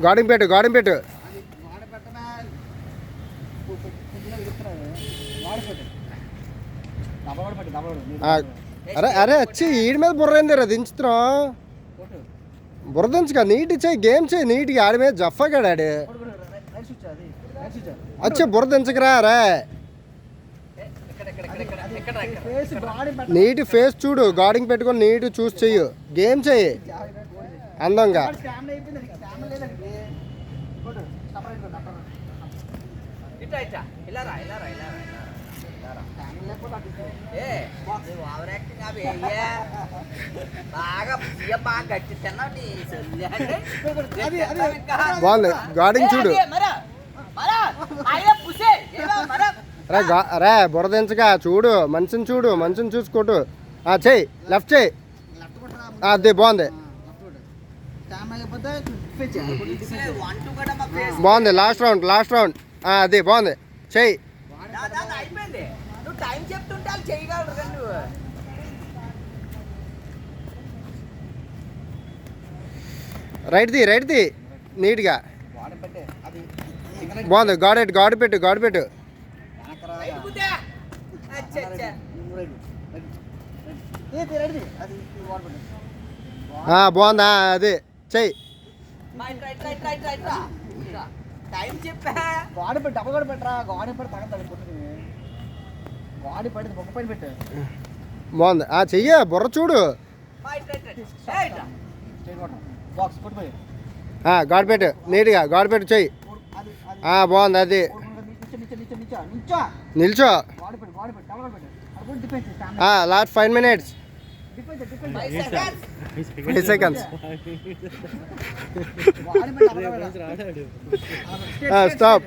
Guarding పెట్టు అరే వచ్చి ఈడి మీద బుర్ర ఏంది రా దించుతున్నాం. బుర్ర దించుగా నీట్ చేయి, గేమ్ చేయి నీట్గా. ఆడి మీద జఫాగాడు ఆడు. వచ్చి బుర్ర దించకరా రే. నీట్ ఫేస్ చూడు, గార్డింగ్ పెట్టుకొని నీట్ చూసి చెయ్యు, గేమ్ చెయ్యి అందంగా. బాగుంది గార్డింగ్ చూడు. రే బురదించగా చూడు, మనిషిని చూడు, మనిషిని చూసుకోటు. చెయ్యి లెఫ్ట్ చెయ్యి, అది బాగుంది బాగుంది. లాస్ట్ రౌండ్ అది బాగుంది. చెయ్యి రైట్ ది నీట్గా బాగుంది. గాడి పెట్టు బాగుందా అది చెయ్యి. బాగుంది చెయ్య, బుర్ర చూడు. గాడి పెట్టు నీట్గా, గాడి పెట్టు చెయ్యి. బాగుంది అది. నిల్చో. Last 5 minutes. 5 seconds. స్టాప్.